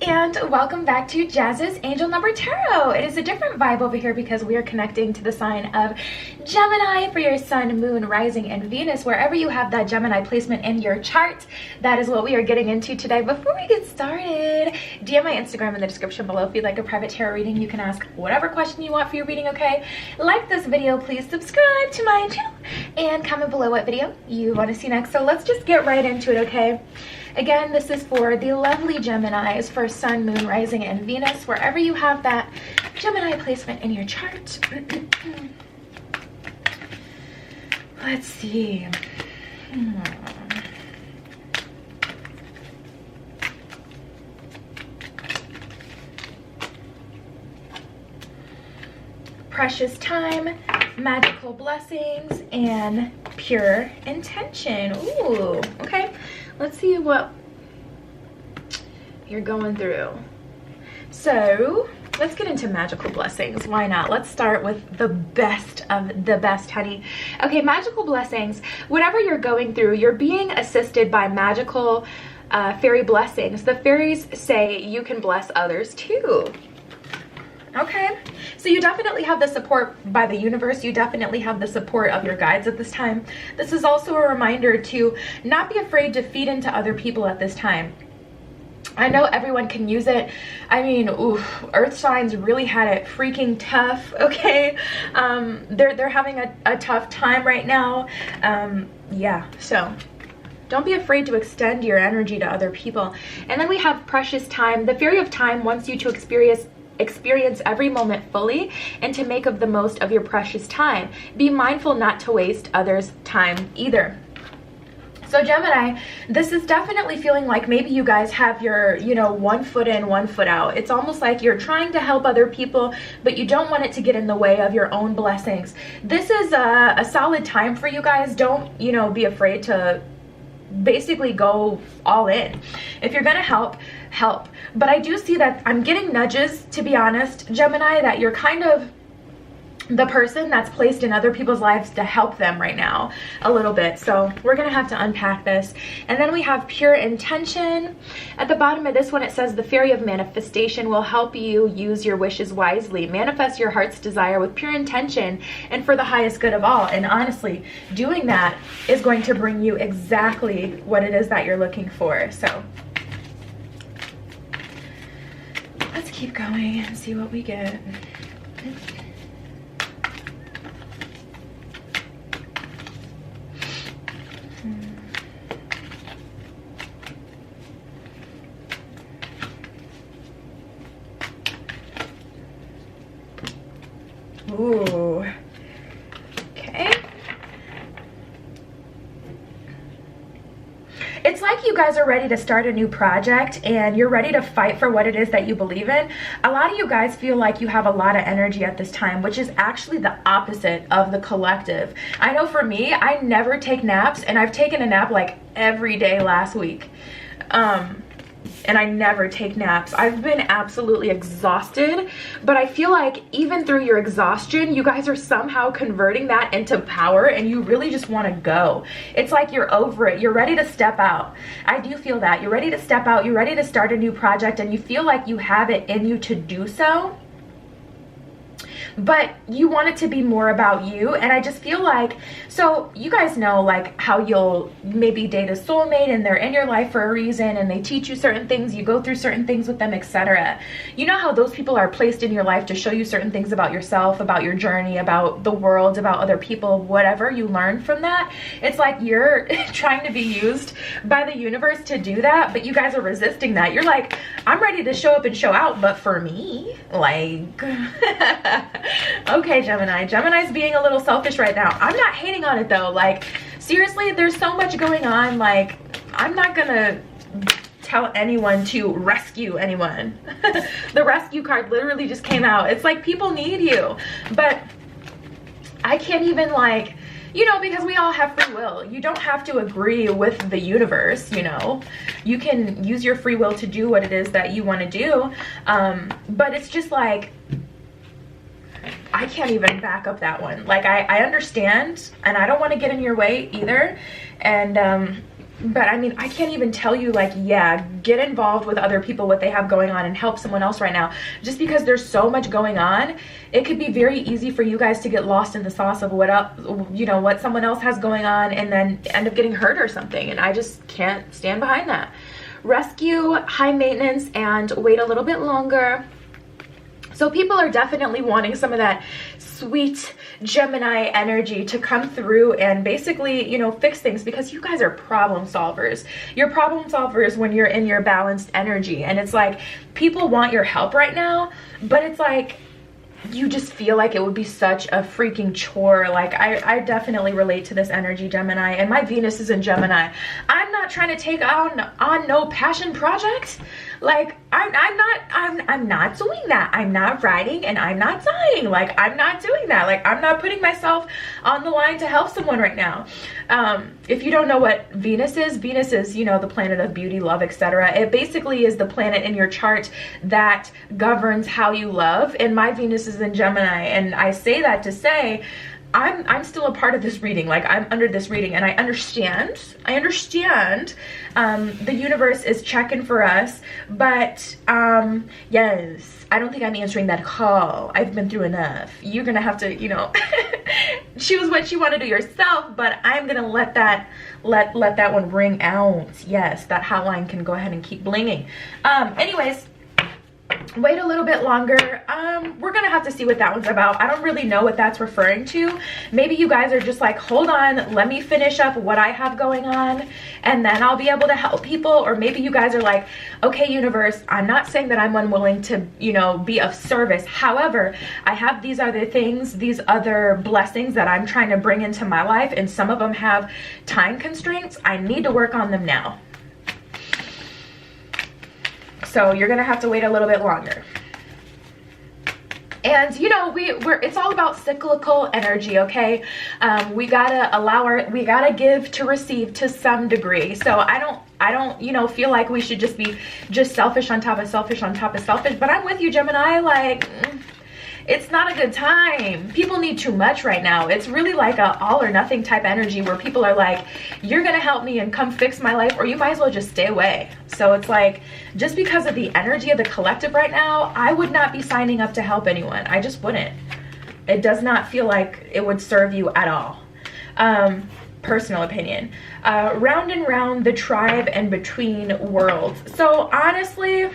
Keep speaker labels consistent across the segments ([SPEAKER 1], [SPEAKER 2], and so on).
[SPEAKER 1] and welcome back to Jazz's Angel Number Tarot. It is a different vibe over here because we are connecting to the sign of Gemini for your sun, moon, rising, and Venus. Wherever you have that Gemini placement in your chart, that is what we are getting into today. Before we get started, DM my Instagram in the description below if you'd like a private tarot reading. You can ask whatever question you want for your reading, okay? Like this video, please subscribe to my channel, and comment below what video you want to see next. So let's just get right into it, okay? Again, this is for the lovely Geminis for sun, moon, rising, and Venus. Wherever you have that Gemini placement in your chart. Let's see. Precious time, magical blessings, and pure intention. Ooh, okay. Let's see what you're going through. So let's get into magical blessings. Why not? Let's start with the best of the best, honey. Okay, magical blessings. Whatever you're going through, you're being assisted by magical fairy blessings. The fairies say you can bless others too. Okay, so you definitely have the support by the universe. You definitely have the support of your guides at this time. This is also a reminder to not be afraid to feed into other people at this time. I know everyone can use it. I mean, oof, earth signs really had it freaking tough, okay? They're having a tough time right now. Yeah, so don't be afraid to extend your energy to other people. And then we have precious time. The fairy of time wants you to experience every moment fully and to make of the most of your precious time. Be mindful not to waste others' time either. So Gemini, this is definitely feeling like maybe you guys have your, one foot in, one foot out. It's almost like you're trying to help other people, but you don't want it to get in the way of your own blessings. This is a solid time for you guys. Don't, be afraid to basically go all in. If you're gonna help. But I do see that I'm getting nudges, to be honest, Gemini, that you're kind of the person that's placed in other people's lives to help them right now a little bit. So we're gonna have to unpack this. And then we have pure intention. At the bottom of this one, it says the fairy of manifestation will help you use your wishes wisely. Manifest your heart's desire with pure intention and for the highest good of all. And honestly, doing that is going to bring you exactly what it is that you're looking for. So let's keep going and see what we get. Ooh, okay. It's like you guys are ready to start a new project and you're ready to fight for what it is that you believe in. A lot of you guys feel like you have a lot of energy at this time, which is actually the opposite of the collective. I know for me, I never take naps, and I've taken a nap like every day last week. And I never take naps. I've been absolutely exhausted, but I feel like even through your exhaustion, you guys are somehow converting that into power, and you really just want to go. It's like you're over it. You're ready to step out. I do feel that. You're ready to step out. You're ready to start a new project, and you feel like you have it in you to do so. But you want it to be more about you. And I just feel like, so you guys know like how you'll maybe date a soulmate and they're in your life for a reason and they teach you certain things, you go through certain things with them, etc. You know how those people are placed in your life to show you certain things about yourself, about your journey, about the world, about other people, whatever you learn from that. It's like you're trying to be used by the universe to do that, but you guys are resisting that. You're like, I'm ready to show up and show out, but for me, like okay, Gemini's being a little selfish right now. I'm not hating on it though. Like, seriously, there's so much going on. Like, I'm not gonna tell anyone to rescue anyone. The rescue card literally just came out. It's like people need you, but I can't even like, because we all have free will. You don't have to agree with the universe, You can use your free will to do what it is that you want to do. But it's just like, I can't even back up that one. Like, I understand, and I don't want to get in your way either. And But I mean, I can't even tell you, like, yeah, get involved with other people, what they have going on, and help someone else right now. Just because there's so much going on, it could be very easy for you guys to get lost in the sauce of what up, you know, what someone else has going on, and then end up getting hurt or something. And I just can't stand behind that. Rescue, high maintenance, and wait a little bit longer. So people are definitely wanting some of that sweet Gemini energy to come through and basically, you know, fix things, because you guys are problem solvers. You're problem solvers when you're in your balanced energy. And it's like, people want your help right now, but it's like, you just feel like it would be such a freaking chore. Like, I definitely relate to this energy, Gemini, and my Venus is in Gemini. I'm not trying to take on no passion project. Like, I'm not doing that. I'm not writing and I'm not dying. Like, I'm not doing that. Like, I'm not putting myself on the line to help someone right now. If you don't know what Venus is, you know, the planet of beauty, love, etc. It basically is the planet in your chart that governs how you love. And my Venus is in Gemini. And I say that to say, I'm still a part of this reading. Like, I'm under this reading, and I understand the universe is checking for us, but yes, I don't think I'm answering that call. I've been through enough. You're gonna have to, you know, choose what you want to do yourself, but I'm gonna let that one ring out. Yes, that hotline can go ahead and keep blinging. Anyways, wait a little bit longer. We're gonna have to see what that one's about. I don't really know what that's referring to. Maybe you guys are just like, hold on, let me finish up what I have going on, and then I'll be able to help people. Or maybe you guys are like, okay, universe, I'm not saying that I'm unwilling to, you know, be of service. However, I have these other things, these other blessings that I'm trying to bring into my life, and some of them have time constraints. I need to work on them now. So you're gonna have to wait a little bit longer. And you know, it's all about cyclical energy, okay? We gotta give to receive to some degree. So I don't, you know, feel like we should just be selfish on top of selfish on top of selfish. But I'm with you, Gemini. Like, it's not a good time. People need too much right now. It's really like a all or nothing type energy where people are like, you're gonna help me and come fix my life, or you might as well just stay away. So it's like, just because of the energy of the collective right now, I would not be signing up to help anyone. I just wouldn't. It does not feel like it would serve you at all. Personal opinion. Round and round the tribe and between worlds. So honestly,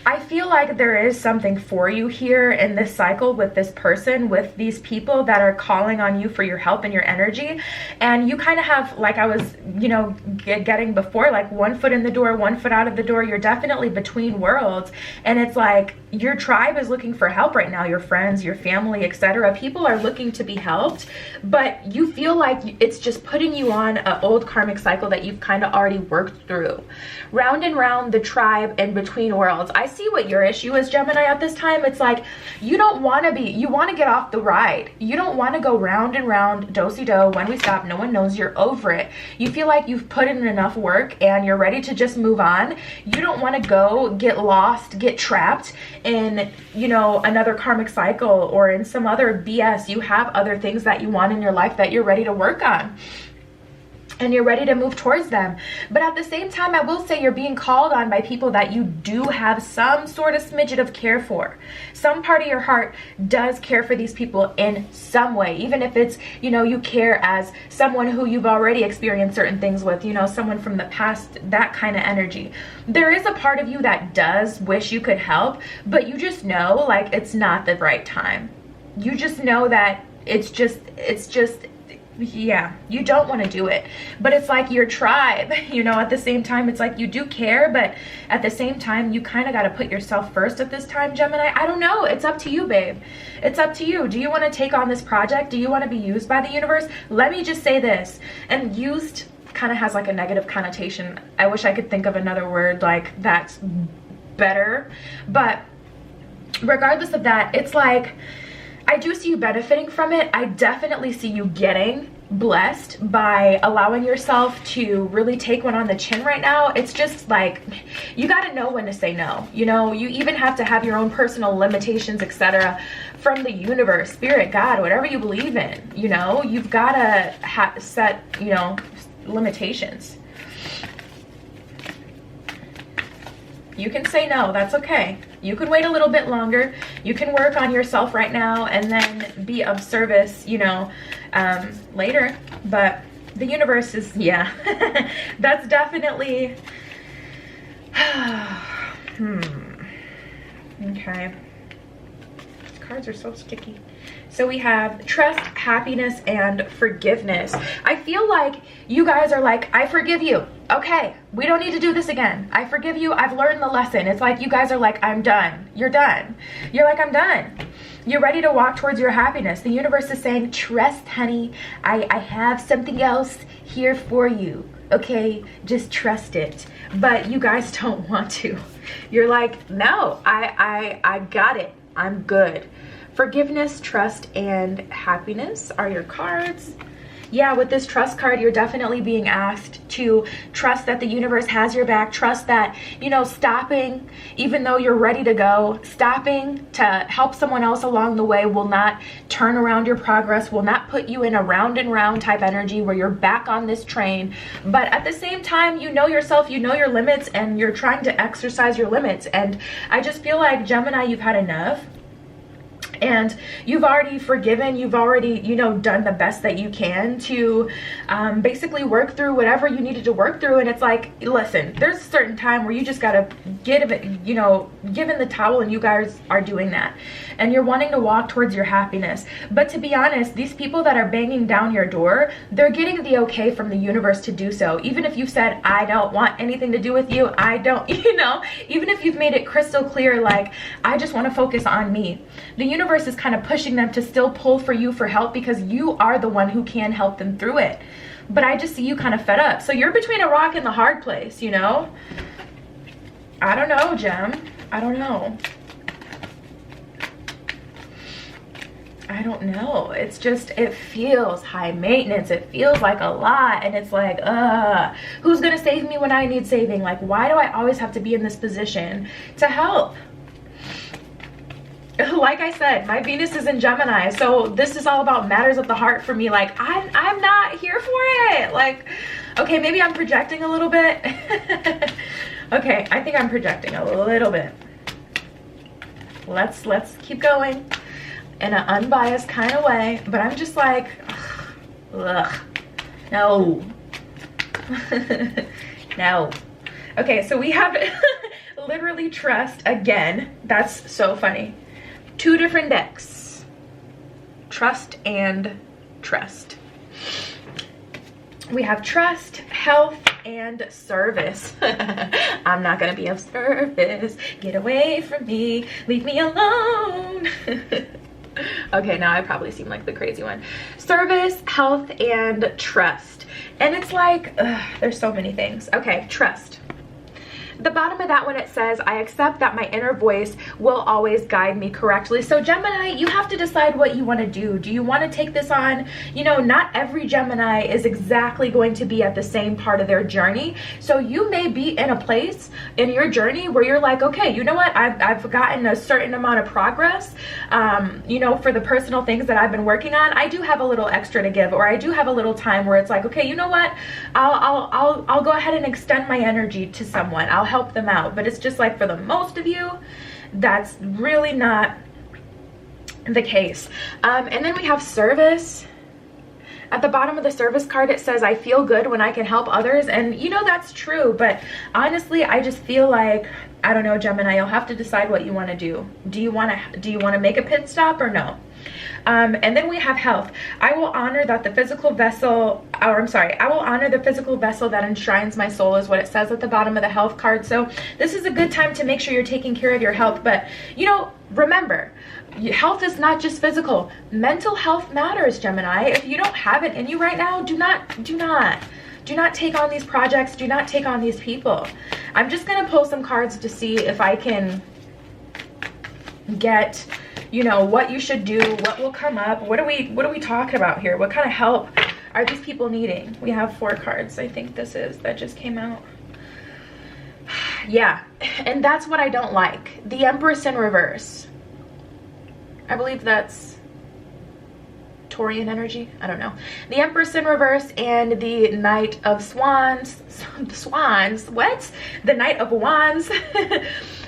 [SPEAKER 1] I feel like there is something for you here in this cycle with this person, with these people that are calling on you for your help and your energy. And you kind of have, like I was, you know, getting before, like one foot in the door, one foot out of the door. You're definitely between worlds. And it's like your tribe is looking for help right now. Your friends, your family, etc. People are looking to be helped, but you feel like it's just putting you on an old karmic cycle that you've kind of already worked through. Round and round the tribe and between worlds. I see what your issue is, Gemini, at this time. It's like, you don't want to be, you want to get off the ride. You don't want to go round and round, do-si-do, when we stop, no one knows, you're over it. You feel like you've put in enough work and you're ready to just move on. You don't want to go get lost, get trapped in, you know, another karmic cycle or in some other BS. You have other things that you want in your life that you're ready to work on, and you're ready to move towards them. But at the same time, I will say you're being called on by people that you do have some sort of smidget of care for. Some part of your heart does care for these people in some way, even if it's, you know, you care as someone who you've already experienced certain things with, you know, someone from the past, that kind of energy. There is a part of you that does wish you could help, but you just know, like, it's not the right time. You just know that it's just yeah, you don't want to do it. But it's like your tribe, you know, at the same time, it's like you do care, but at the same time, you kind of got to put yourself first at this time, Gemini. I don't know. It's up to you, babe. It's up to you. Do you want to take on this project? Do you want to be used by the universe? Let me just say this, and used kind of has like a negative connotation. I wish I could think of another word like that's better. But regardless of that, it's like, I do see you benefiting from it. I definitely see you getting blessed by allowing yourself to really take one on the chin right now. It's just like, you got to know when to say no. You know, you even have to have your own personal limitations, etc. from the universe, spirit, God, whatever you believe in. You know, you've got to set, you know, limitations. You can say no, that's okay. You can wait a little bit longer. You can work on yourself right now and then be of service, you know, later. But the universe is, yeah, that's definitely, okay. These cards are so sticky. So we have trust, happiness, and forgiveness. I feel like you guys are like, I forgive you. Okay, we don't need to do this again. I forgive you. I've learned the lesson. It's like you guys are like, I'm done. You're done. You're like, I'm done. You're ready to walk towards your happiness. The universe is saying, trust, honey. I have something else here for you. Okay, just trust it. But you guys don't want to. You're like, no, I got it. I'm good. Forgiveness, trust, and happiness are your cards. Yeah, with this trust card, you're definitely being asked to trust that the universe has your back. Trust that, you know, stopping, even though you're ready to go, stopping to help someone else along the way will not turn around your progress, will not put you in a round and round type energy where you're back on this train. But at the same time, you know yourself, you know your limits, and you're trying to exercise your limits. And I just feel like, Gemini, you've had enough. And you've already forgiven, you've already, you know, done the best that you can to basically work through whatever you needed to work through. And it's like, listen, there's a certain time where you just gotta give it, you know, give in the towel, and you guys are doing that. And you're wanting to walk towards your happiness. But to be honest, these people that are banging down your door, they're getting the okay from the universe to do so. Even if you said, I don't want anything to do with you, I don't, you know, even if you've made it crystal clear, like, I just want to focus on me. The universe is kind of pushing them to still pull for you for help because you are the one who can help them through it. But I just see you kind of fed up. So you're between a rock and the hard place, you know? I don't know, Gem. I don't know. I don't know. It's just, it feels high maintenance. It feels like a lot. And it's like, who's going to save me when I need saving? Like, why do I always have to be in this position to help? Like I said, my Venus is in Gemini, so this is all about matters of the heart for me. Like, I'm not here for it. Like, okay, maybe I'm projecting a little bit. Okay, I think I'm projecting a little bit. Let's keep going in an unbiased kind of way. But I'm just like, ugh, no. No. Okay, so we have literally trust again. That's so funny. Two different decks, trust and trust. We have trust, health, and service. I'm not gonna be of service. Get away from me, leave me alone. Okay, now I probably seem like the crazy one. Service, health, and trust. And it's like, there's so many things. Okay, trust. The bottom of that one, it says, I accept that my inner voice will always guide me correctly. So Gemini, you have to decide what you want to do. Do you want to take this on? You know, not every Gemini is exactly going to be at the same part of their journey. So you may be in a place in your journey where you're like, okay, you know what? I've gotten a certain amount of progress, you know, for the personal things that I've been working on. I do have a little extra to give, or I do have a little time where it's like, okay, you know what? I'll go ahead and extend my energy to someone. I'll help them out. But it's just like, for the most of you, that's really not the case. And then we have service. At the bottom of the service card, it says, I feel good when I can help others. And you know, that's true. But honestly, I just feel like, I don't know, Gemini, you'll have to decide what you want to do. Do you want to make a pit stop or no? And then we have health. I will honor that the physical vessel, or I'm sorry, I will honor the physical vessel that enshrines my soul, is what it says at the bottom of the health card. So this is a good time to make sure you're taking care of your health. But, you know, remember, health is not just physical. Mental health matters, Gemini. If you don't have it in you right now, do not take on these projects. Do not take on these people. I'm just going to pull some cards to see if I can get, you know, what you should do, what will come up. What are we talking about here? What kind of help are these people needing? We have 4 cards. I think this is, that just came out. Yeah, and that's what I don't like. The Empress in reverse. I believe that's, Taurian energy, I don't know. The Empress in reverse and the Knight of Swans. What? The Knight of Wands.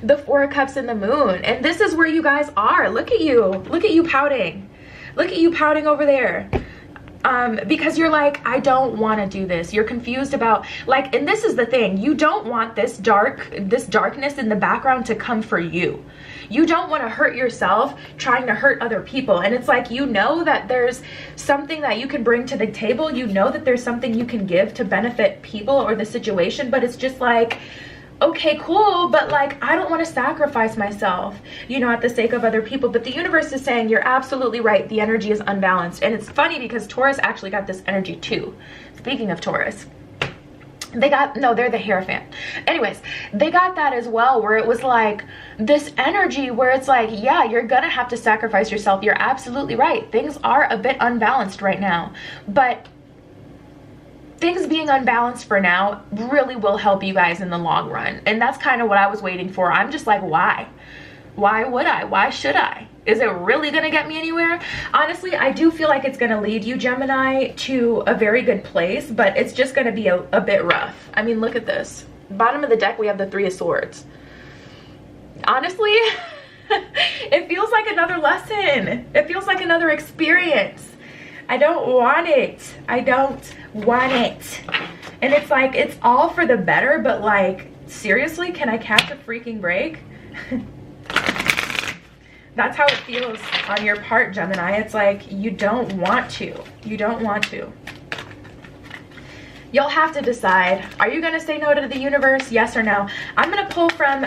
[SPEAKER 1] The Four of Cups and the Moon. And this is where you guys are. Look at you. Look at you pouting. Look at you pouting over there. Because you're like, I don't want to do this. You're confused about, like, and this is the thing, you don't want this darkness in the background to come for you. You don't want to hurt yourself trying to hurt other people. And it's like, you know that there's something that you can bring to the table. You know that there's something you can give to benefit people or the situation, but it's just like, okay, cool, but like, I don't want to sacrifice myself, you know, at the sake of other people. But the universe is saying, you're absolutely right. The energy is unbalanced. And it's funny because Taurus actually got this energy too. Speaking of Taurus, they're the Hierophant. Anyways, they got that as well, where it was like this energy where it's like, yeah, you're gonna have to sacrifice yourself. You're absolutely right. Things are a bit unbalanced right now, but things being unbalanced for now really will help you guys in the long run. And that's kind of what I was waiting for. I'm just like, why? Why would I? Why should I? Is it really going to get me anywhere? Honestly, I do feel like it's going to lead you, Gemini, to a very good place, but it's just going to be a bit rough. I mean, look at this. Bottom of the deck, we have the Three of Swords. Honestly, it feels like another lesson. It feels like another experience. I don't want it. I don't want it. And it's like, it's all for the better, but like, seriously, can I catch a freaking break? That's how it feels on your part, Gemini. It's like, you don't want to. You don't want to. You'll have to decide. Are you going to say no to the universe? Yes or no? I'm going to pull from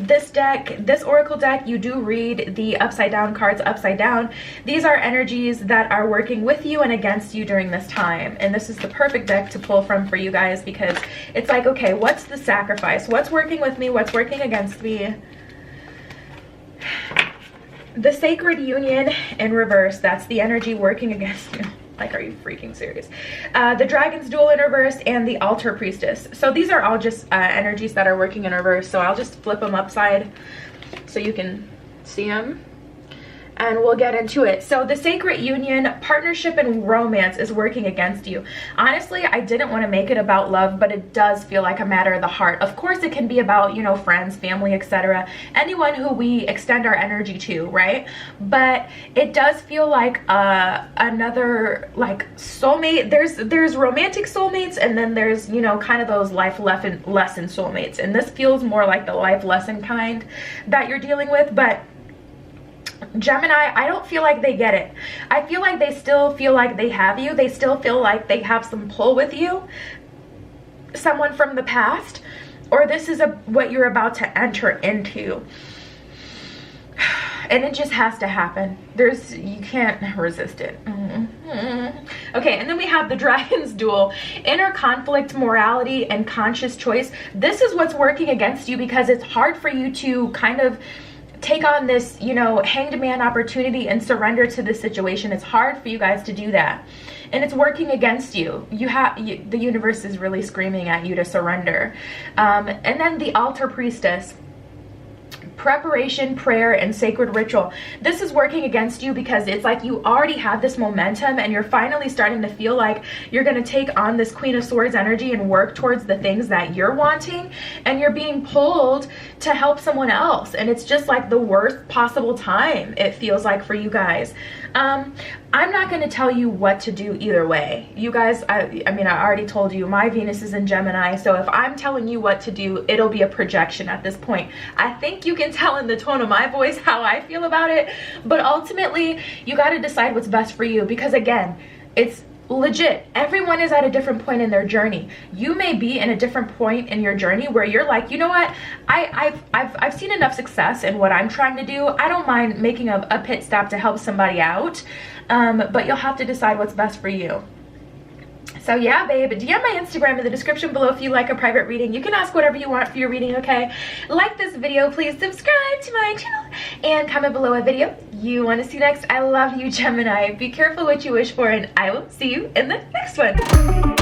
[SPEAKER 1] this deck, this oracle deck. You do read the upside down cards upside down. These are energies that are working with you and against you during this time. And this is the perfect deck to pull from for you guys, because it's like, okay, what's the sacrifice? What's working with me? What's working against me? The Sacred Union in reverse. That's the energy working against you. Like, are you freaking serious? The Dragon's Duel in reverse and the Altar Priestess. So these are all just energies that are working in reverse. So I'll just flip them upside so you can see them. And we'll get into it. So the Sacred Union, partnership and romance is working against you. Honestly, I didn't want to make it about love, but it does feel like a matter of the heart. Of course, it can be about, you know, friends, family, etc. Anyone who we extend our energy to, right? But it does feel like another, like, soulmate. There's romantic soulmates, and then there's, you know, kind of those life lesson soulmates. And this feels more like the life lesson kind that you're dealing with. But Gemini, I don't feel like they get it. I feel like they still feel like they have you. They still feel like they have some pull with you. Someone from the past. Or this is what you're about to enter into. And it just has to happen. You can't resist it. Okay, and then we have the Dragon's Duel. Inner conflict, morality, and conscious choice. This is what's working against you, because it's hard for you to kind of take on this, you know, hanged man opportunity and surrender to this situation. It's hard for you guys to do that, and it's working against you. The universe is really screaming at you to surrender. And then the Altar Priestess. Preparation, prayer, and sacred ritual. This is working against you because it's like you already have this momentum, and you're finally starting to feel like you're going to take on this Queen of Swords energy and work towards the things that you're wanting, and you're being pulled to help someone else. And it's just like the worst possible time, it feels like, for you guys. I'm not going to tell you what to do either way. You guys, I mean, I already told you my Venus is in Gemini, so if I'm telling you what to do, it'll be a projection at this point. I think you can tell in the tone of my voice how I feel about it, but ultimately, you got to decide what's best for you, because again, it's legit. Everyone is at a different point in their journey. You may be in a different point in your journey where you're like, you know what, I've seen enough success in what I'm trying to do. I don't mind making a pit stop to help somebody out, but you'll have to decide what's best for you. So yeah, babe, DM my Instagram in the description below if you like a private reading. You can ask whatever you want for your reading, okay? Like this video, please subscribe to my channel, and comment below a video you want to see next. I love you, Gemini. Be careful what you wish for, and I will see you in the next one.